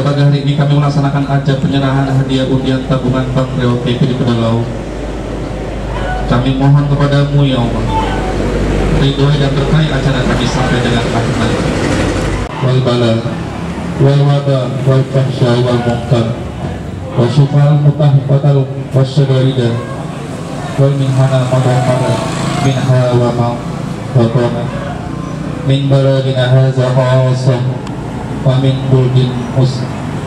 pagi hari ini kami melaksanakan acara penyerahan hadiah undian tabungan Bank Riau PP di Pedalau. Kami mohon kepadamu ya Allah, ridhoi dan berkahi acara kami sampai dengan akhir nanti. Wal bala, wal wada, wal fahsya, wal munkar, wa syufal mutahfatal, wa syadarida, wal minhana madhamara, minha wa ma'watona, min baladina haza khasah, wa min buldin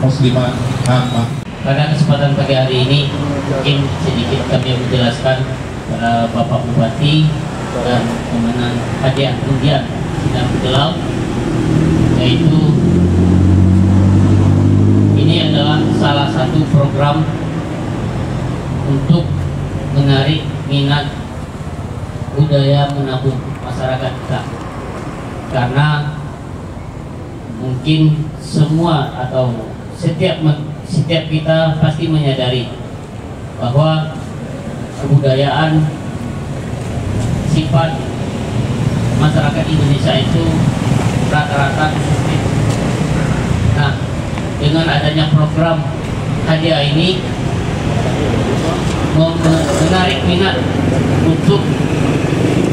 musliman amma. Pada kesempatan pagi hari ini mungkin sedikit kami menjelaskan kepada Bapak Bupati dan pemenang hadiah undian Sidang Pedalau, yaitu ini adalah salah satu program untuk menarik minat budaya menabung masyarakat kita, karena mungkin semua atau setiap kita pasti menyadari bahwa kebudayaan sifat masyarakat Indonesia itu rata-rata konsumtif. Nah, dengan adanya program hadiah ini menarik minat untuk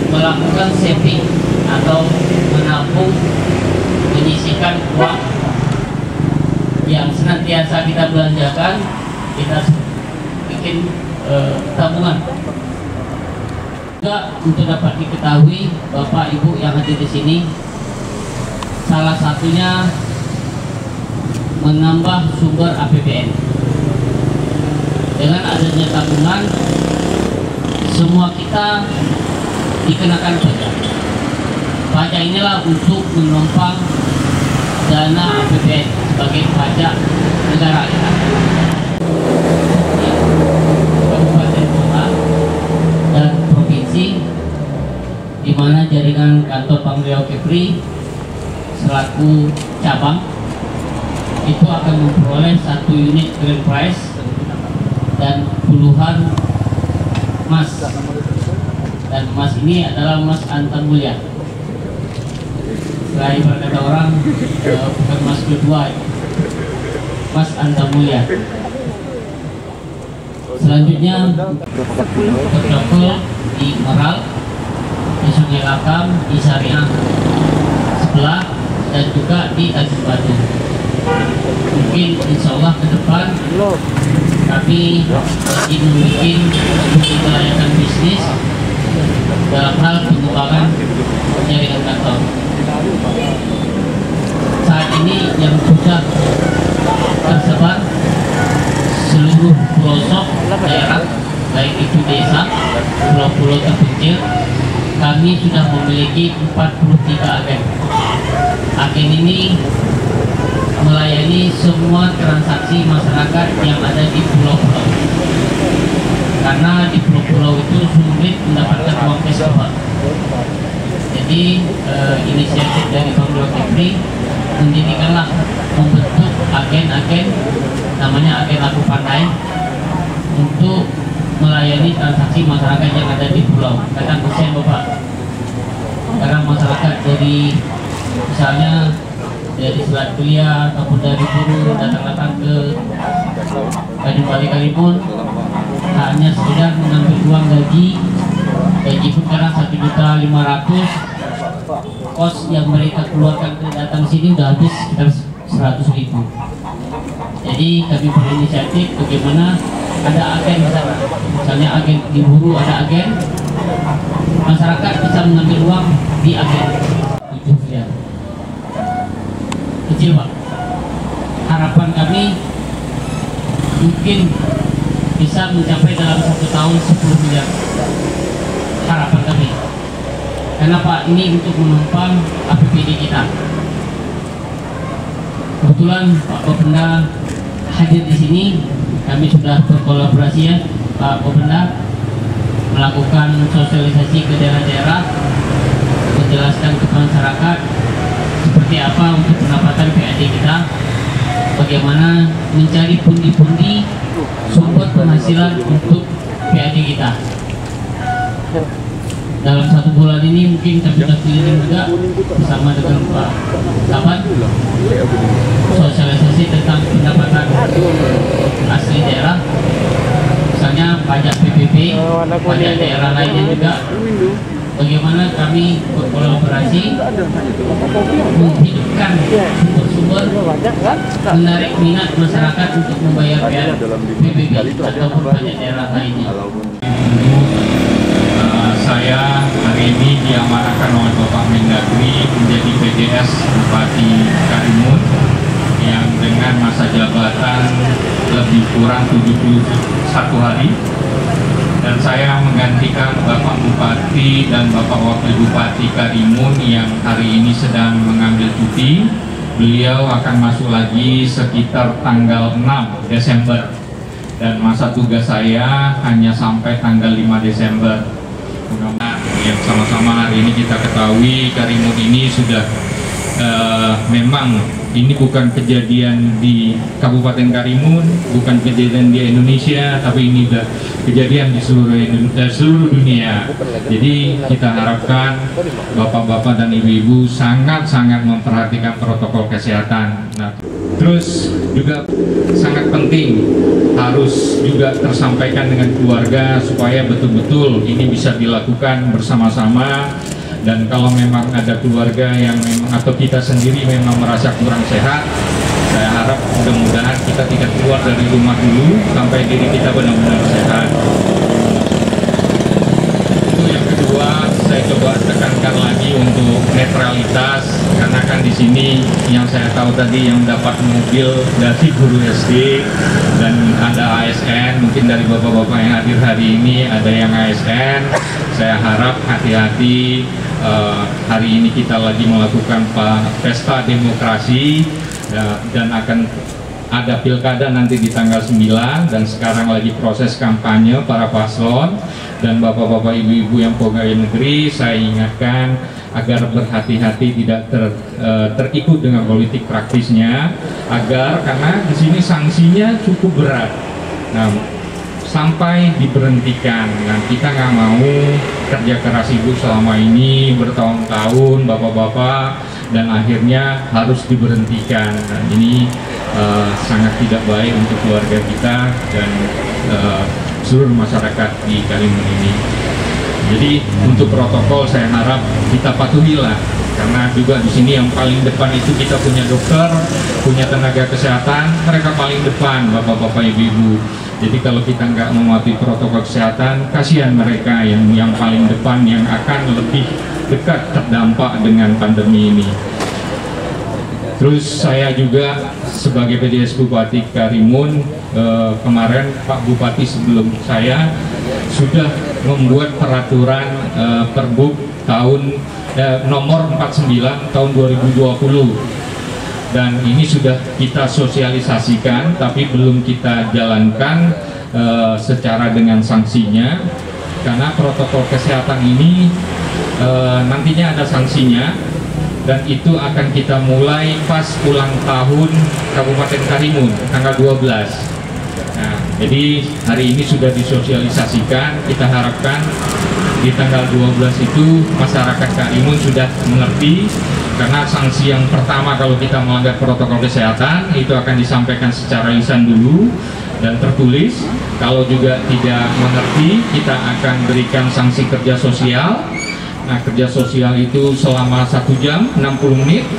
melakukan saving atau menabung, menyisihkan uang yang senantiasa kita belanjakan, kita bikin tabungan. Juga untuk dapat diketahui Bapak Ibu yang hadir di sini, salah satunya menambah sumber APBN. Dengan adanya tabungan, semua kita dikenakan pajak. Pajak inilah untuk menopang dana APBN sebagai pajak negara kita. Kabupaten kota dan provinsi, di mana jaringan kantor Bank Riau Kepri selaku cabang itu akan memperoleh 1 unit grand prize dan puluhan emas, dan emas ini adalah emas Antamulya. Selain berkata orang bukan emas kedua, emas Antamulya. Selanjutnya terdapat di Meral, di Sungai Lakam, di Syariah sebelah, dan juga di Tanjung Batu. Mungkin insya Allah ke depan kami ingin membuat untuk layanan bisnis dalam hal pengembangan jaringan kantor. Saat ini yang sudah tersebar seluruh pelosok daerah, baik itu desa, pulau-pulau terpencil, kami sudah memiliki 43 agen. Agen ini melayani semua transaksi masyarakat yang ada di pulau-pulau, karena di pulau-pulau itu sulit mendapatkan uang cash keluar. Jadi inisiatif dari Bank Riau Kepri mendirikanlah, membentuk agen-agen, namanya agen Laku Pandai, untuk melayani transaksi masyarakat yang ada di pulau. Kadang kesian Bapak, karena masyarakat dari misalnya dari Selat Kuliah ataupun dari Buru datang-datang ke Tanjung Balai Karimun hanya sekedar mengambil uang gaji pun kadang 1.500.000, kos yang mereka keluarkan ke datang sini udah habis sekitar 100.000. Jadi kami berinisiatif bagaimana ada agen di sana, misalnya agen di Buru ada agen, masyarakat bisa mengambil uang di agen 7 miliar. Kecil Pak. Harapan kami mungkin bisa mencapai dalam 1 tahun 10 miliar. Harapan kami. Karena Pak, ini untuk menopang APBD kita. Kebetulan Pak Bapenda hadir di sini, kami sudah berkolaborasi ya Pak Bapenda, melakukan sosialisasi ke daerah-daerah, menjelaskan ke masyarakat seperti apa untuk pendapatan PAD kita, bagaimana mencari pundi-pundi sumber penghasilan untuk PAD kita. dalam 1 bulan ini mungkin kami sudah keliling juga bersama dengan Pak Kapan sosialisasi tentang pendapatan asli daerah, misalnya pajak PPP, pajak daerah lainnya juga. Bagaimana kami berkolaborasi menghidupkan sumber-sumber, menarik minat masyarakat untuk membayar PPP ataupun pajak daerah lainnya. Saya hari ini diamanahkan oleh Bapak Mendagri menjadi PDS Bupati Karimun yang dengan masa jabatan lebih kurang 71 hari, dan saya menggantikan Bapak Bupati dan Bapak Wakil Bupati Karimun yang hari ini sedang mengambil cuti. Beliau akan masuk lagi sekitar tanggal 6 Desember dan masa tugas saya hanya sampai tanggal 5 Desember. Yang sama-sama hari ini kita ketahui Karimun ini sudah memang ini bukan kejadian di Kabupaten Karimun, bukan kejadian di Indonesia, tapi ini sudah kejadian di seluruh dunia. Jadi kita harapkan bapak-bapak dan ibu-ibu sangat-sangat memperhatikan protokol kesehatan. Nah, terus juga sangat penting harus juga tersampaikan dengan keluarga supaya betul-betul ini bisa dilakukan bersama-sama. Dan kalau memang ada keluarga yang memang atau kita sendiri memang merasa kurang sehat, saya harap mudah-mudahan kita tidak keluar dari rumah dulu sampai diri kita benar-benar sehat. Itu yang kedua, saya coba tekankan lagi untuk netralitas, karena kan di sini yang saya tahu tadi yang dapat mobil dari guru SD dan ada ASN, mungkin dari bapak-bapak yang hadir hari ini ada yang ASN. Saya harap hati-hati. Hari ini kita lagi melakukan pesta demokrasi dan akan ada pilkada nanti di tanggal 9, dan sekarang lagi proses kampanye para paslon dan bapak-bapak ibu-ibu yang pegawai negeri. Saya ingatkan agar berhati-hati, tidak terikut dengan politik praktisnya, agar karena di sini sanksinya cukup berat. Nah, sampai diberhentikan. Nah, kita nggak mau kerja keras ibu selama ini bertahun-tahun, bapak-bapak, dan akhirnya harus diberhentikan. Nah, ini sangat tidak baik untuk keluarga kita dan seluruh masyarakat di Karimun ini. Jadi untuk protokol saya harap kita patuhilah, karena juga di sini yang paling depan itu kita punya dokter, punya tenaga kesehatan, mereka paling depan, bapak-bapak, ibu-ibu. Jadi kalau kita nggak mematuhi protokol kesehatan, kasihan mereka yang paling depan yang akan lebih dekat terdampak dengan pandemi ini. Terus saya juga sebagai PDS Bupati Karimun, kemarin Pak Bupati sebelum saya sudah membuat peraturan Pergub tahun nomor 49 tahun 2020. Dan ini sudah kita sosialisasikan, tapi belum kita jalankan secara dengan sanksinya, karena protokol kesehatan ini nantinya ada sanksinya, dan itu akan kita mulai pas ulang tahun Kabupaten Karimun tanggal 12. Nah, jadi hari ini sudah disosialisasikan, kita harapkan di tanggal 12 itu masyarakat Karimun sudah mengerti. Karena sanksi yang pertama kalau kita melanggar protokol kesehatan itu akan disampaikan secara lisan dulu dan tertulis. Kalau juga tidak mengerti, kita akan berikan sanksi kerja sosial. Nah, kerja sosial itu selama 1 jam 60 menit,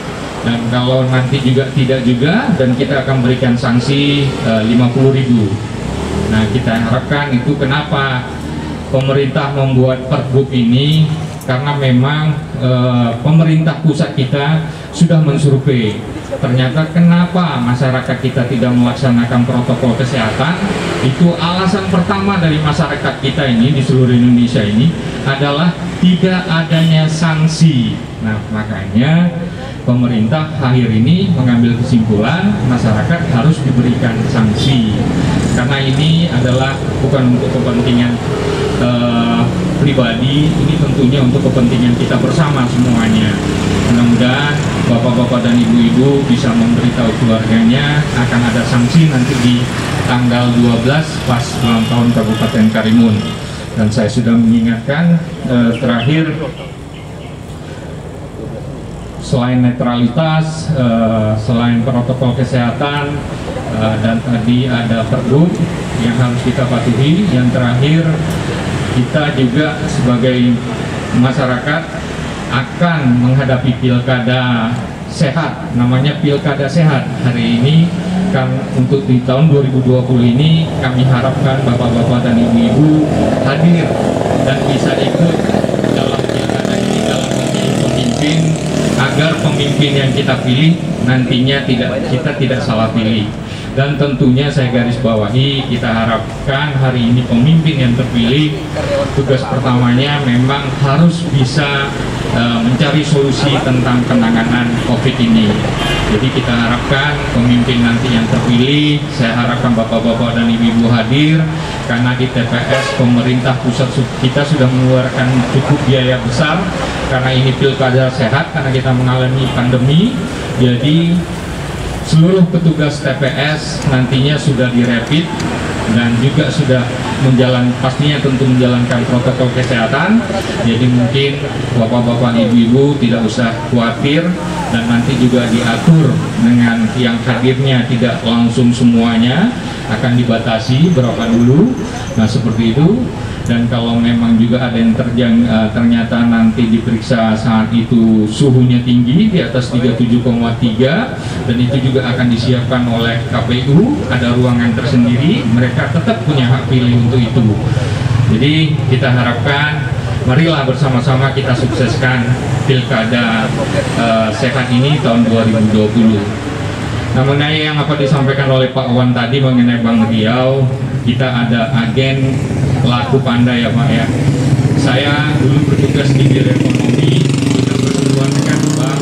dan kalau nanti juga tidak juga, dan kita akan berikan sanksi 50.000. Nah, kita harapkan itu. Kenapa pemerintah membuat Pergub ini? Karena memang pemerintah pusat kita sudah mensurvei, ternyata kenapa masyarakat kita tidak melaksanakan protokol kesehatan, itu alasan pertama dari masyarakat kita ini di seluruh Indonesia ini adalah tidak adanya sanksi. Nah, makanya pemerintah akhir ini mengambil kesimpulan masyarakat harus diberikan sanksi, karena ini adalah bukan untuk kepentingan pribadi, ini tentunya untuk kepentingan kita bersama semuanya. Mudah-mudahan bapak-bapak dan ibu-ibu bisa memberitahu keluarganya akan ada sanksi nanti di tanggal 12 pas ulang tahun Kabupaten Karimun. Dan saya sudah mengingatkan terakhir, selain netralitas, selain protokol kesehatan, dan tadi ada pergub yang harus kita patuhi. Yang terakhir, kita juga sebagai masyarakat akan menghadapi pilkada sehat, namanya pilkada sehat. Hari ini kan untuk di tahun 2020 ini kami harapkan bapak-bapak dan ibu-ibu hadir dan bisa ikut dalam pilkada ini, dalam memilih pemimpin, agar pemimpin yang kita pilih nantinya kita tidak salah pilih. Dan tentunya saya garis bawahi, kita harapkan hari ini pemimpin yang terpilih, tugas pertamanya memang harus bisa mencari solusi tentang penanganan COVID ini. Jadi kita harapkan pemimpin nanti yang terpilih, saya harapkan bapak-bapak dan ibu-ibu hadir, karena di TPS pemerintah pusat kita sudah mengeluarkan cukup biaya besar, karena ini pilkada sehat, karena kita mengalami pandemi. Jadi seluruh petugas TPS nantinya sudah dirapid dan juga sudah pastinya tentu menjalankan protokol kesehatan. Jadi mungkin bapak-bapak ibu-ibu tidak usah khawatir, dan nanti juga diatur dengan yang hadirnya tidak langsung semuanya, akan dibatasi berapa dulu. Nah seperti itu. Dan kalau memang juga ada yang ternyata nanti diperiksa saat itu suhunya tinggi di atas 37,3, dan itu juga akan disiapkan oleh KPU, ada ruangan tersendiri, mereka tetap punya hak pilih untuk itu. Jadi kita harapkan marilah bersama-sama kita sukseskan pilkada sehat ini tahun 2020. Nah, mengenai yang apa disampaikan oleh Pak Wan tadi mengenai Bank Riau, kita ada agen laku pandai ya Pak ya. Saya dulu bertugas di Biro Ekonomi, kita bersentuhan dengan bank,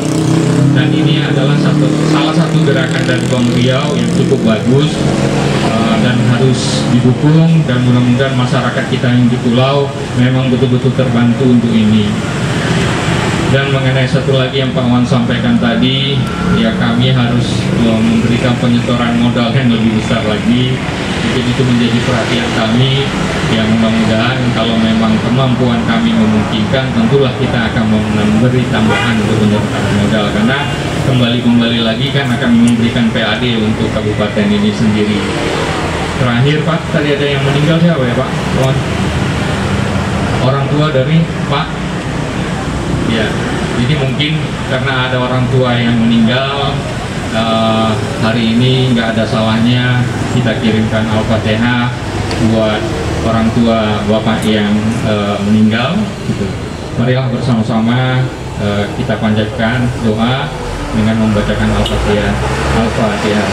dan ini adalah salah satu gerakan dari Bank Riau yang cukup bagus dan harus didukung, dan mudah-mudahan masyarakat kita yang di pulau memang betul-betul terbantu untuk ini. Dan mengenai satu lagi yang Pak Wan sampaikan tadi, ya kami harus memberikan penyetoran modal yang lebih besar lagi. Mungkin itu menjadi perhatian kami. Ya mudah-mudahan kalau memang kemampuan kami memungkinkan, tentulah kita akan memberi tambahan untuk penyetoran modal, karena kembali lagi kan akan memberikan PAD untuk kabupaten ini sendiri. Terakhir Pak, tadi ada yang meninggal siapa ya Pak? Orang tua dari Pak. Ya, jadi mungkin karena ada orang tua yang meninggal, hari ini nggak ada salahnya kita kirimkan Al-Fatihah buat orang tua bapak yang meninggal. Gitu. Marilah bersama-sama kita panjatkan doa dengan membacakan Al-Fatihah. Al-Fatihah.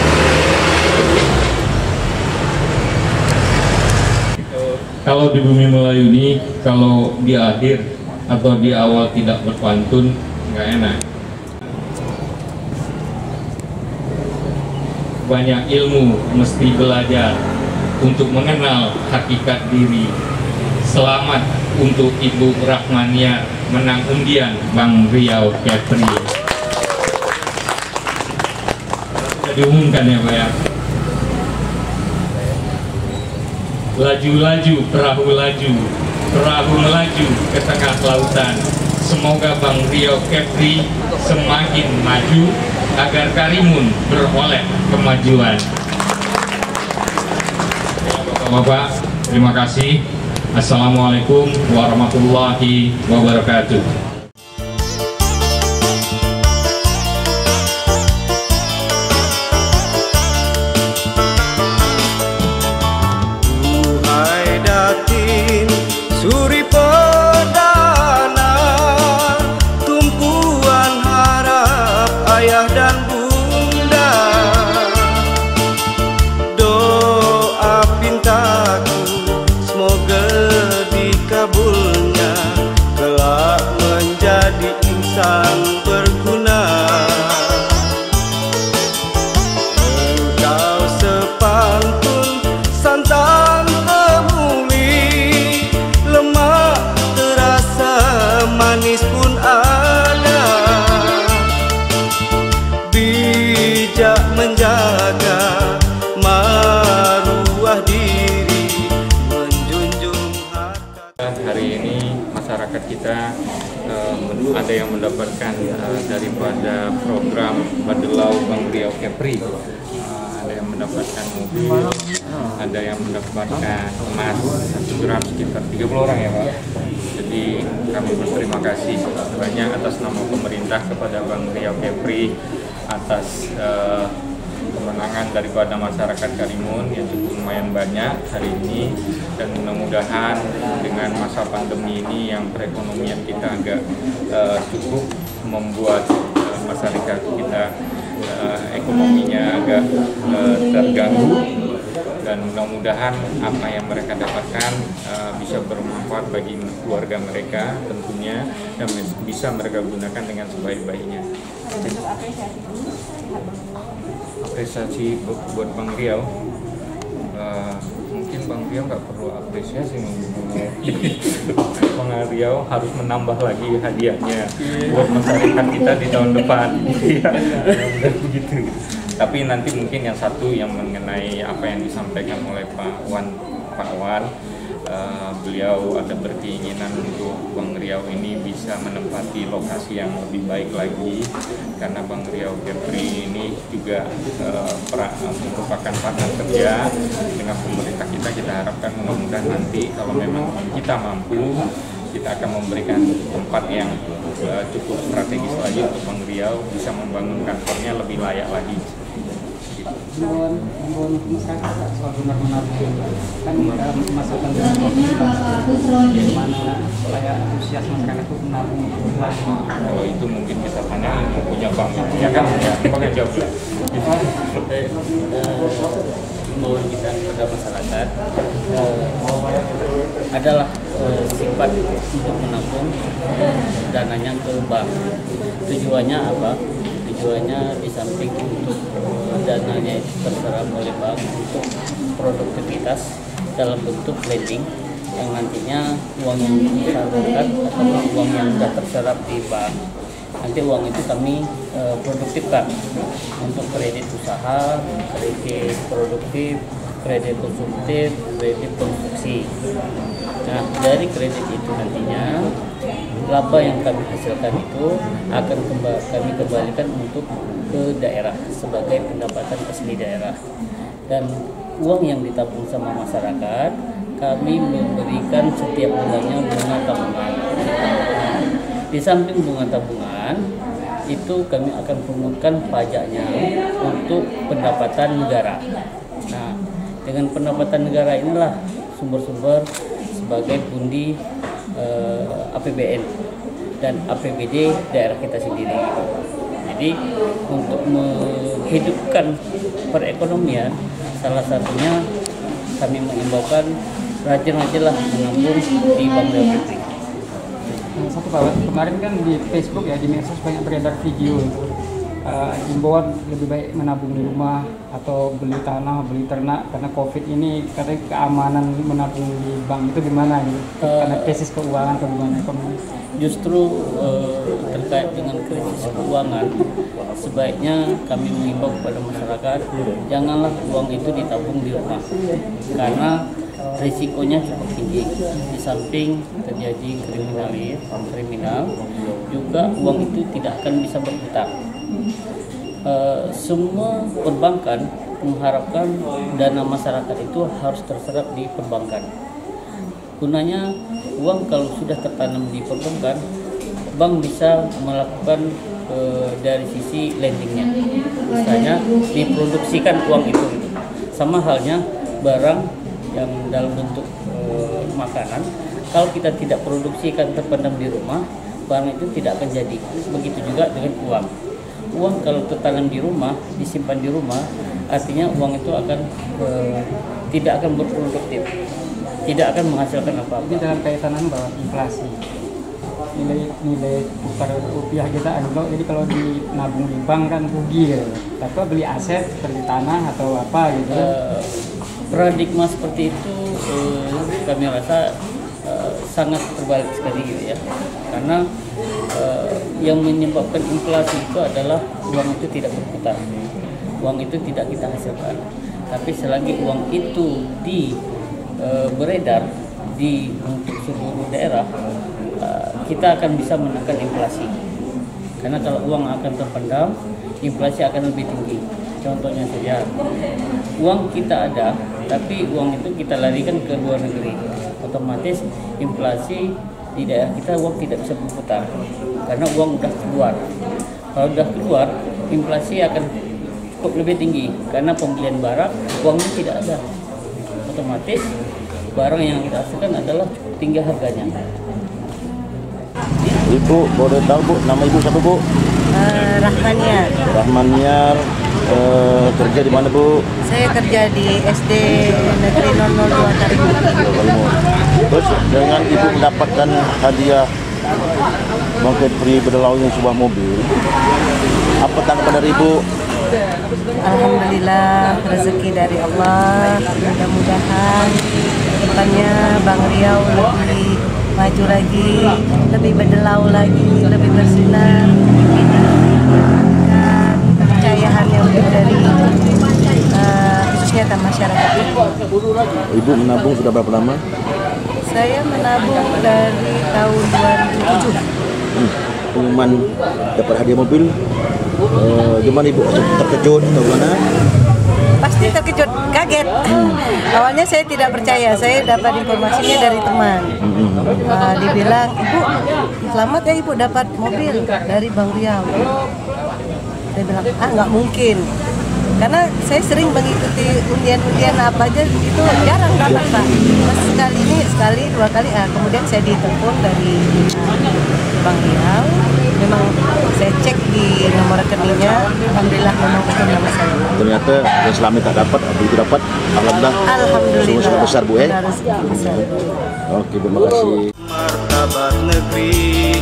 Kalau di Bumi Melayu ini, kalau di akhir atau di awal tidak berpantun, nggak enak. Banyak ilmu mesti belajar untuk mengenal hakikat diri. Selamat untuk Ibu Rahmania menang undian Bank Riau Kepri. Sudah diumumkan ya Pak ya. Laju-laju perahu laju, perahu melaju ke tengah lautan. Semoga Bank Riau Kepri semakin maju agar Karimun beroleh kemajuan. Bapak-bapak, terima kasih. Assalamualaikum warahmatullahi wabarakatuh. Suri Perdana, tumpuan harap ayah dan bunda, doa pintaku semoga dikabulnya, kelak menjadi insan berguna. Engkau sepantun santan manis pun ada, bijak menjaga maruah diri, menjunjung harkat. kita ada yang mendapatkan daripada program Badelau Bank Riau Kepri, ada yang mendapatkan mobil, ada yang mendapatkan emas 1 gram sekitar 30 orang ya Pak. Jadi kami berterima kasih banyak atas nama pemerintah kepada Bank Riau Kepri atas kemenangan daripada masyarakat Karimun yang cukup lumayan banyak hari ini, dan mudah-mudahan dengan masa pandemi ini yang perekonomian kita agak cukup membuat masyarakat kita ekonominya agak terganggu, dan mudah-mudahan apa yang mereka dapatkan bisa bermanfaat bagi keluarga mereka tentunya, dan bisa mereka gunakan dengan sebaik-baiknya. Apresiasi buat Bang Riau, mungkin Bang Riau nggak perlu apresiasi, Bang Riau harus menambah lagi hadiahnya buat masyarakat kita di tahun depan. Begitu. Tapi nanti mungkin yang satu yang mengenai apa yang disampaikan oleh Pak Wan, beliau ada berkeinginan untuk Bank Riau ini bisa menempati lokasi yang lebih baik lagi, karena Bank Riau Kepri ini juga merupakan partner kerja dengan pemerintah kita. Kita harapkan mudah-mudahan nanti kalau memang kita mampu, kita akan memberikan tempat yang cukup strategis lagi untuk Bank Riau bisa membangun kantornya lebih layak lagi. Membangun masyarakat soal benar-benar kan dalam masa pandemi bagaimana supaya antusias masyarakat itu menabung. Kalau itu mungkin kita tanya yang punya bank, ya kan? Ya, pakai jawab. Imbauan kita kepada masyarakat adalah sifat untuk menabung dananya ke bank. Tujuannya apa? Tujuannya di samping untuk dananya terserap oleh bank untuk produktivitas dalam bentuk lending, yang nantinya uang yang disalurkan atau uang yang sudah terserap di bank, nanti uang itu kami produktifkan untuk kredit usaha, kredit produktif, kredit konsumtif, kredit konstruksi. Nah, dari kredit itu nantinya laba yang kami hasilkan itu akan kami kembalikan untuk ke daerah sebagai pendapatan asli daerah, dan uang yang ditabung sama masyarakat kami memberikan setiap bulannya bunga tabungan. Di samping bunga tabungan itu kami akan pungutkan pajaknya untuk pendapatan negara. Nah, dengan pendapatan negara inilah sumber-sumber sebagai pundi APBN dan APBD daerah kita sendiri. Jadi untuk menghidupkan perekonomian, salah satunya kami mengimbaukan rajin-rajinlah menabung di Bank Riau Kepri. Satu Pak, kemarin kan di Facebook ya, di medsos banyak beredar video itu himbauan lebih baik menabung di rumah atau beli tanah, beli ternak karena COVID ini, katanya keamanan menabung di bank itu gimana gitu? Karena krisis keuangan atau gimana ekonomi? Justru terkait dengan krisis keuangan, sebaiknya kami mengimbau kepada masyarakat janganlah uang itu ditabung di rumah, karena risikonya cukup tinggi. Di samping terjadi kriminal, juga uang itu tidak akan bisa berputar. Semua perbankan mengharapkan dana masyarakat itu harus terserap di perbankan. Gunanya uang kalau sudah tertanam di perbankan, bank bisa melakukan dari sisi lendingnya, misalnya diproduksikan uang itu. Sama halnya barang yang dalam bentuk makanan, kalau kita tidak produksikan terpendam di rumah, barang itu tidak akan jadi. Begitu juga dengan uang. Uang kalau tertanam di rumah, disimpan di rumah, artinya uang itu akan tidak akan berproduktif, tidak akan menghasilkan apa-apa. Jadi dalam kaitan bahwa inflasi, nilai tukar rupiah kita anjlok, jadi kalau nabung di bank kan rugi gitu. Tapi beli aset seperti tanah atau apa gitu. Paradigma seperti itu kami rasa sangat terbalik sekali gitu ya, karena yang menyebabkan inflasi itu adalah uang itu tidak berputar, uang itu tidak kita hasilkan. Tapi selagi uang itu beredar di untuk seluruh daerah, kita akan bisa menekan inflasi. Karena kalau uang akan terpendam, inflasi akan lebih tinggi. Contohnya saja, uang kita ada, tapi uang itu kita larikan ke luar negeri. Otomatis inflasi di daerah kita uang tidak bisa berputar, karena uang udah keluar. Kalau udah keluar, inflasi akan cukup lebih tinggi, karena pembelian barang, uangnya tidak ada. Otomatis barang yang kita hasilkan adalah cukup tinggi harganya. Ibu boleh tahu Bu, nama Ibu siapa Bu? Rahmaniar. Rahmaniar, kerja di mana Bu? Saya kerja di SD Negeri 002 Karimun. Terus dengan Ibu mendapatkan hadiah Bangkai Pri Bedelau yang sebuah mobil, apa tanggapan dari Ibu? Alhamdulillah, rezeki dari Allah. Mudah-mudahan depannya Bang Riau lebih maju lagi, lebih berdelau lagi, lebih bersinar, dan kepercayaan yang lebih dari khususnya masyarakat. Ibu menabung sudah berapa lama? Saya menabung dari tahun 2007. Pengumuman dapat hadiah mobil, gimana Ibu? Terkejut atau gimana? Pasti terkejut, kaget. Awalnya saya tidak percaya, saya dapat informasinya dari teman. Dibilang, Ibu, selamat ya Ibu dapat mobil dari Bang Riau. Saya bilang, nggak mungkin. Karena saya sering mengikuti undian-undian apa aja, itu jarang dapat Pak. Mas sekali, dua kali, kemudian saya ditelepon dari Bang Riau. Memang saya cek di nomor rekeningnya, alhamdulillah memang betul nama saya. Ternyata yang selama tak dapat, begitu dapat, alhamdulillah. Alhamdulillah. Semua besar Bu Besar. Oke, terima kasih. Martabat negeri